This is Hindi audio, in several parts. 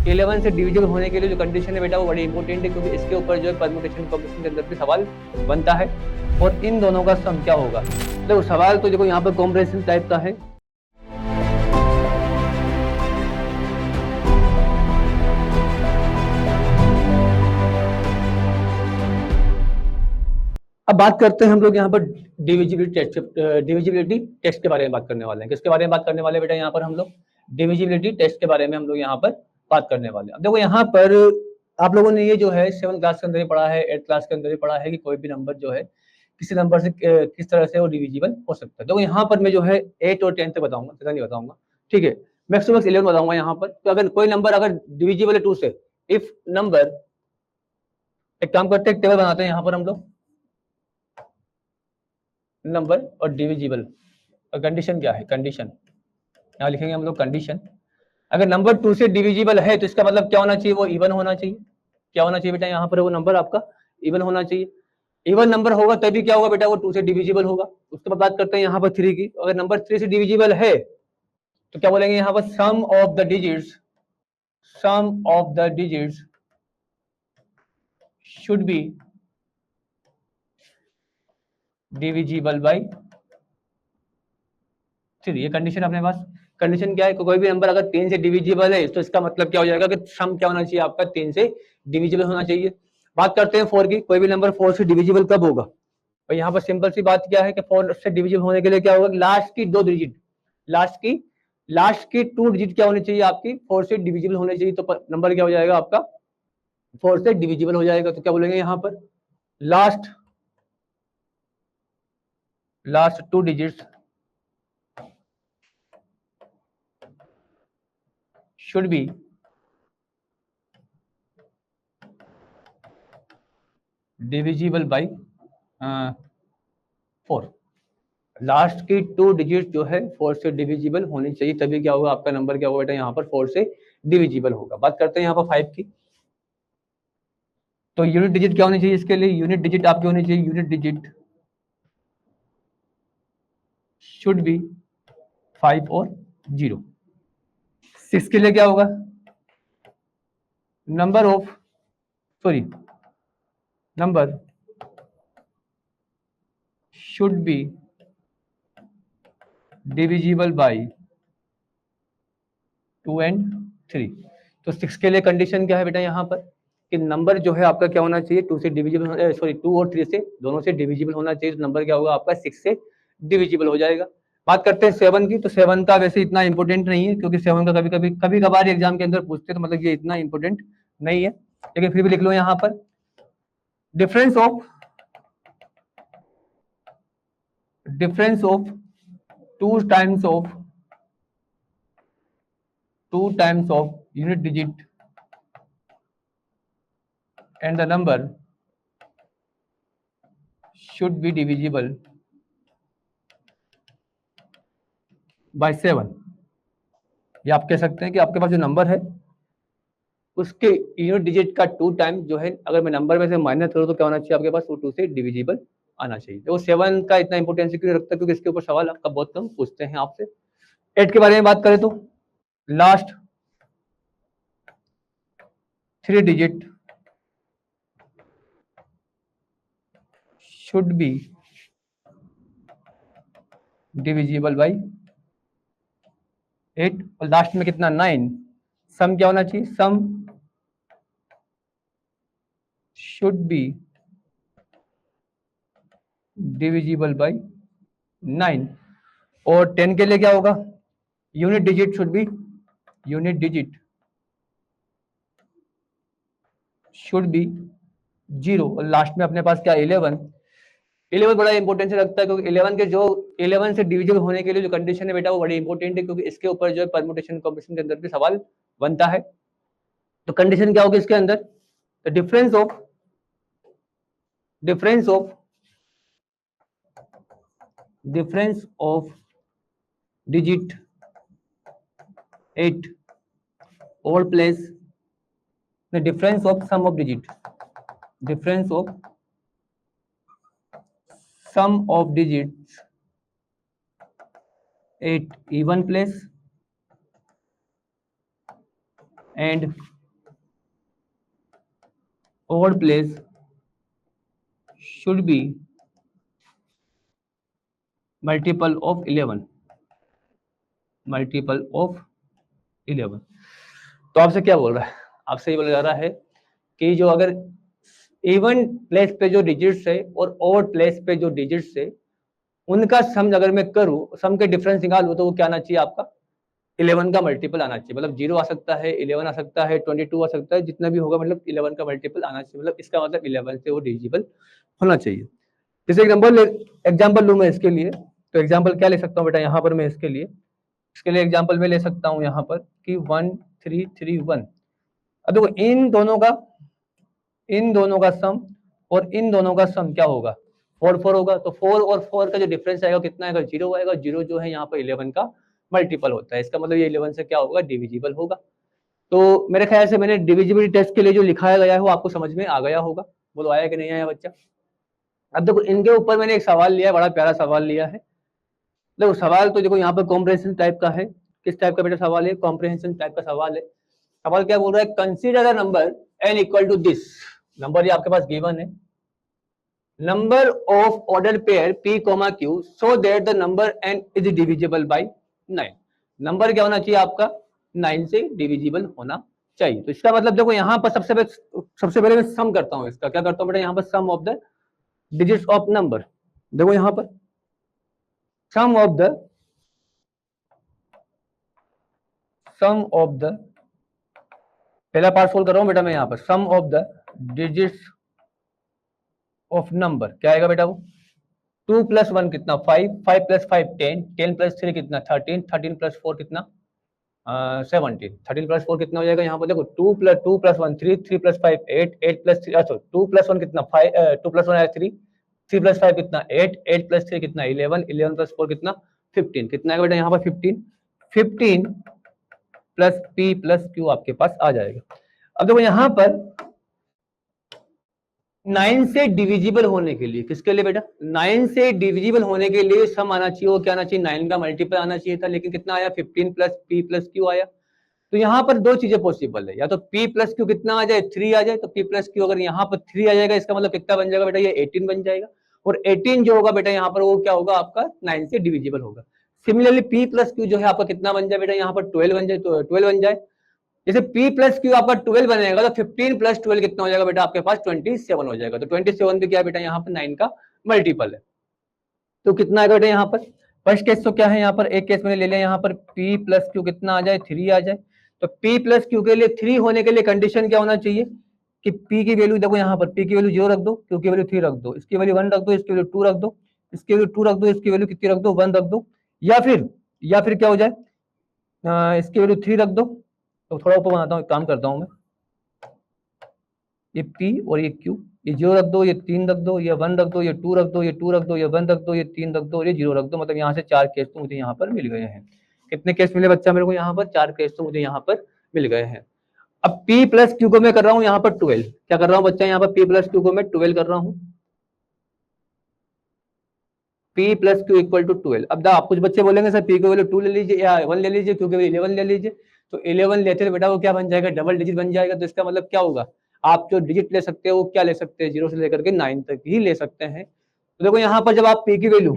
11 से डिविजिबल होने के लिए जो कंडीशन है बेटा वो बड़ी इंपॉर्टेंट है, क्योंकि इसके ऊपर जो है परम्यूटेशन कॉम्बिनेशन के अंदर भी सवाल बनता है। और इन दोनों का सम क्या होगा? देखो सवाल तो देखो यहाँ पर कॉम्प्रिहेंसिव टाइप का है। अब बात करते हैं हम लोग यहाँ पर डिविजिबिलिटी टेस्ट के बारे में बात करने वाले हैं। किसके बारे में बात करने वाले बेटा? यहाँ पर हम लोग डिविजिबिलिटी टेस्ट के बारे में हम लोग यहाँ पर बात करने वाले हैं। अब देखो यहाँ पर आप लोगों ने ये जो है 7th क्लास के अंदर ही पढ़ा है, 8th क्लास के अंदर ही पढ़ा है कि कोई भी नंबर जो है किसी नंबर से किस तरह से वो डिविजिबल हो सकता है। देखो यहाँ पर मैं जो है 8 और 10 तक बताऊंगा, ज़्यादा नहीं बताऊंगा, ठीक है। मैक्सिमम 11 बताऊंगा यहाँ पर। तो अगर कोई नंबर अगर डिविजिबल है 2 से, इफ नंबर, एक काम करते हैं, एक टेबल बनाते हैं यहाँ पर हम लोग, नंबर और डिविजिबल। कंडीशन क्या है? कंडीशन यहाँ लिखेंगे हम लोग कंडीशन। अगर नंबर 2 से डिविजिबल है तो इसका मतलब क्या होना चाहिए? वो इवन होना चाहिए। क्या होना चाहिए बेटा? यहाँ पर वो नंबर आपका इवन होना चाहिए। इवन नंबर होगा तभी क्या होगा बेटा? वो 2 से डिविजिबल होगा। उसके बाद बात करते हैं यहाँ पर 3 की। अगर नंबर 3 से डिविजिबल है तो क्या बोलेंगे यहाँ पर? Sum of the digits, sum of the digits should be divisible by 3। ये कंडीशन अपने पास। कंडीशन क्या है? कोई भी नंबर अगर 3 से डिविजिबल है तो इसका मतलब क्या हो जाएगा कि सम क्या होना चाहिए आपका? 3 से डिविजिबल होना चाहिए। बात करते हैं 4 की। कोई भी नंबर 4 से डिविजिबल कब होगा? और यहाँ पर सिंपल सी बात क्या है कि 4 से डिविजिबल होने के लिए क्या होगा? लास्ट की 2 डिजिट, लास्ट की 2 डिजिट क्या होनी चाहिए आपकी? 4 से डिविजिबल होनी चाहिए। तो नंबर क्या हो जाएगा आपका? 4 से डिविजिबल हो जाएगा। तो क्या बोलेंगे यहाँ पर? Last 2 digits should be divisible by 4। Last की 2 डिजिट जो है 4 से डिविजिबल होनी चाहिए, तभी क्या होगा? आपका नंबर क्या होगा बेटा? यहाँ पर 4 से डिविजिबल होगा। बात करते हैं यहाँ पर 5 की। तो यूनिट डिजिट क्या होनी चाहिए इसके लिए? यूनिट डिजिट आपकी होनी चाहिए, यूनिट डिजिट शुड बी 5 और 0। 6 के लिए क्या होगा? Number should be divisible by 2 and 3। तो 6 के लिए कंडीशन क्या है बेटा यहाँ पर? कि नंबर जो है आपका क्या होना चाहिए? 2 से डिविजिबल, सॉरी 2 और 3 से दोनों से डिविजिबल होना चाहिए। तो नंबर क्या होगा आपका? 6 से डिविजिबल हो जाएगा। बात करते हैं 7 की। तो 7 का वैसे इतना इंपॉर्टेंट नहीं है, क्योंकि 7 का कभी कभार एग्जाम के अंदर पूछते हैं, तो मतलब ये इतना इंपॉर्टेंट नहीं है, लेकिन फिर भी लिख लो यहाँ पर। Difference of 2 times of unit digit and the number should be divisible by 7। ये आप कह सकते हैं कि आपके पास जो नंबर है उसके यूनिट डिजिट का 2 टाइम जो है, अगर मैं नंबर में से माइनस करूँ तो क्या होना चाहिए आपके पास? वो 2 से डिविजिबल आना चाहिए। तो 7 का इतना इंपोर्टेंस क्यों रखता है? क्योंकि इसके ऊपर सवाल आपका बहुत कम पूछते हैं आपसे। 8 के बारे में बात करें तो last 3 digit should be divisible by 8। और लास्ट में कितना? 9। सम क्या होना चाहिए? Sum should be divisible by 9। और 10 के लिए क्या होगा? Unit digit should be 0। और लास्ट में अपने पास क्या? 11 बड़ा इंपॉर्टेंस रखता है, क्योंकि 11 से डिविजिबल होने के लिए जो कंडीशन है बेटा वो बड़ी इंपॉर्टेंट है, क्योंकि इसके ऊपर जो है परम्यूटेशन कॉम्बिनेशन के अंदर भी सवाल बनता है। तो कंडीशन क्या होगी इसके अंदर? तो difference of digit 8 all place the difference of sum of digits 8 even place and odd place should be multiple of 11, multiple of 11। तो आपसे क्या बोल रहा है, आपसे ये बोला जा रहा है कि जो अगर इवन प्लेस पे जो डिजिट्स है और ऑड प्लेस पे जो डिजिट्स है उनका सम अगर मैं करूं, सम के डिफरेंस निकालूं, तो वो क्या आना चाहिए आपका 11 का मल्टीपल आना चाहिए। मतलब 0 आ सकता है, 11 आ सकता है, 22 आ सकता है, जितना भी होगा मतलब 11 का मल्टीपल आना चाहिए। मतलब इसका मतलब 11 से वो डिविजिबल होना चाहिए। जैसे एग्जाम्पल लूँ मैं इसके लिए, तो एग्जाम्पल क्या ले सकता हूँ बेटा यहाँ पर मैं इसके लिए एग्जाम्पल में ले सकता हूँ यहाँ पर कि 1 3 3 1। अब देखो इन दोनों का सम और इन दोनों का सम क्या होगा 4 4 होगा। तो 4 और 4 का जो डिफरेंस आएगा कितना आएगा 0 आएगा। 0 जो है यहाँ पर 11 का मल्टीपल होता है, इसका मतलब ये 11 से क्या होगा डिविजिबल होगा। तो मेरे ख्याल से मैंने डिविजिबिलिटी टेस्ट के लिए जो लिखाया गया है वो आपको समझ में आ गया होगा। बोलो आया कि नहीं आया बच्चा। अब देखो इनके ऊपर मैंने एक सवाल लिया है, बड़ा प्यारा सवाल लिया है। देखो सवाल तो देखो यहाँ पर कॉम्प्रिहेंशन टाइप का है। किस टाइप का बेटा सवाल है, कॉम्प्रिहेंशन टाइप का सवाल है। सवाल क्या बोल रहा है, consider a number n equal to this. Number ये आपके पास गिवन है, number of order pair p, q so that the number n is divisible by 9। Number क्या होना चाहिए आपका 9 से डिविजिबल होना चाहिए। तो इसका मतलब देखो यहाँ पर सबसे पहले मैं सम करता हूँ इसका। क्या करता हूँ बेटा यहाँ पर sum of the digits of number. देखो यहाँ पर सम ऑफ द पहला पार्ट सोल्व कर रहा हूं बेटा मैं यहाँ पर। Sum of the digits of number क्या आएगा बेटा वो 2 + 1 कितना 5, 5 + 5 10, 10 + 3 कितना 13, 13 + 4 कितना 17, 13 + 4 कितना हो जाएगा यहाँ पर देखो 2 + 1 3, 3 + 5 8, 8 + 3 अच्छा 2 + 1 कितना 5, 2 + 1 आया 3, 3 + 5 कितना 8, 8 + 3 कितना 11, 11 + 4 कितना 15, कितना आएगा बेटा यहाँ पर 15, 15 प्लस p प्लस q आपके पास आ जाएगा। अब देखो यहाँ पर 9 से डिविजिबल होने के लिए, किसके लिए बेटा 9 से डिविजिबल होने के लिए सम आना चाहिए, वो क्या आना चाहिए 9 का मल्टीपल आना चाहिए था, लेकिन कितना आया 15 प्लस p प्लस q आया। तो यहाँ पर दो चीजें पॉसिबल है, या तो p प्लस q कितना आ जाए 3 आ जाए। तो p प्लस q अगर यहाँ पर 3 आ जाएगा इसका मतलब कितना बन जाएगा बेटा ये 18 बन जाएगा। और 18 जो होगा बेटा यहाँ पर वो क्या होगा आपका 9 से डिविजिबल होगा। सिमिलरली p प्लस q जो है आपका कितना बन जाए बेटा यहाँ पर 12 बन जाए। तो 12 बन जाए, जैसे p प्लस q आपका 12 बनेगा तो 15 प्लस 12 कितना हो जाएगा बेटा आपके पास 27 हो जाएगा। तो 27 भी क्या है बेटा यहाँ पर 9 का मल्टीपल है। तो कितना आएगा बेटा यहाँ पर फर्स्ट केस तो क्या है यहाँ पर एक केस मैंने ले लिया यहाँ पर p प्लस q कितना आ जाए 3 आ जाए। तो p प्लस q के लिए 3 होने के लिए कंडीशन क्या होना चाहिए कि p की वैल्यू देखो यहाँ पर p की वैल्यू 0 रख दो, q की वैल्यू 3 रख दो, इसकी वैल्यू 1 रख दो, इसकी वैल्यू 2 रख दो, इसकी वैल्यू 2 रख दो, इसकी वैल्यू कितनी रख दो 1 रख दो, या फिर क्या हो जाए इसकी वैल्यू 3 रख दो। तो थोड़ा ऊपर बनाता हूँ, काम करता हूँ मैं, ये p और ये q, ये 0 रख दो, ये 3 रख दो, ये 1 रख दो, ये 2 रख दो, ये 2 रख दो, ये 1 रख दो, ये 3 रख दो और ये 0 रख दो। मतलब यहाँ से 4 केस तो मुझे यहाँ पर मिल गए हैं। कितने केस मिले बच्चा मेरे को यहाँ पर 4 केस तो मुझे यहाँ पर मिल गए हैं। अब p प्लस q को मैं कर रहा हूँ यहाँ पर 12। क्या कर रहा हूँ बच्चा यहाँ पर p प्लस q को मैं 12 कर रहा हूँ, p plus q equal to 12। अब आप कुछ बच्चे बोलेंगे सर p की वैल्यू 2 ले लीजिए या 1 ले लीजिए, q की वैल्यू 11 ले लीजिए। तो 11 लेते तो बेटा वो क्या बन जाएगा डबल डिजिट बन जाएगा। तो इसका मतलब क्या होगा आप जो डिजिट ले सकते हो वो क्या ले सकते हैं 0 से लेकर के 9 तक ही ले सकते हैं। तो देखो यहाँ पर जब आप p की वैल्यू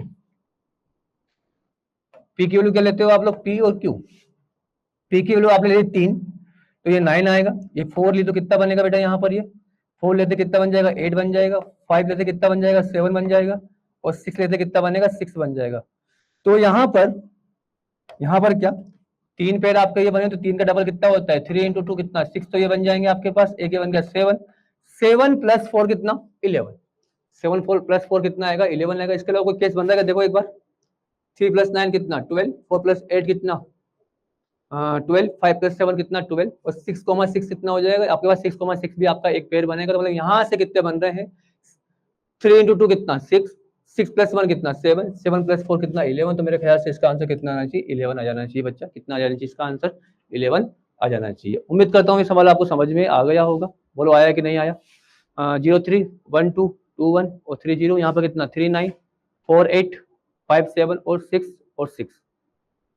क्या लेते हो आप लोग p और q, p की वैल्यू आपने ले ली 3 तो ये 9 आएगा, ये 4 ली तो कितना बनेगा बेटा यहाँ पर ये 4 लेते कितना बन जाएगा 8 बन जाएगा, 5 लेते कितना बन जाएगा 7 बन जाएगा और 6 लेते कितना बनेगा 6 बन जाएगा। तो यहाँ पर क्या 3 पेड़ आपका ये बने तो 3 का डबल कितना होता है 3 × 2 कितना 6, तो ये बन जाएंगे आपके पास एक ये बन गया 7, 7 + 4 कितना 11, 7 4 + 4 कितना आएगा 11 आएगा। इसके अलावा कोई केस बन जाएगा देखो एक बार 3 + 9 कितना 12, 4 + 8 कितना 12, 5 + 7 कितना 12 और 6,6 कितना हो जाएगा आपके पास 6,6 भी आपका एक पेड़ बनेगा। तो मतलब यहाँ से कितने बन रहे हैं 3 × 2 कितना 6, 6 + 1 कितना 7, 7 + 4 कितना 11। तो मेरे ख्याल से इसका आंसर कितना आना चाहिए 11 आ जाना चाहिए बच्चा। कितना आ जाना चाहिए इसका आंसर 11 आ जाना चाहिए। उम्मीद करता हूँ ये सवाल आपको समझ में आ गया होगा। बोलो आया कि नहीं आया। 0 3 1 2 2 1 और 3 0, यहाँ पर कितना 3 9 4 8 5 7 और 6 और 6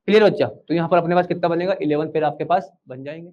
क्लियर बच्चा। तो यहाँ पर अपने पास कितना बनेगा 11 पेड़ आपके पास बन जाएंगे।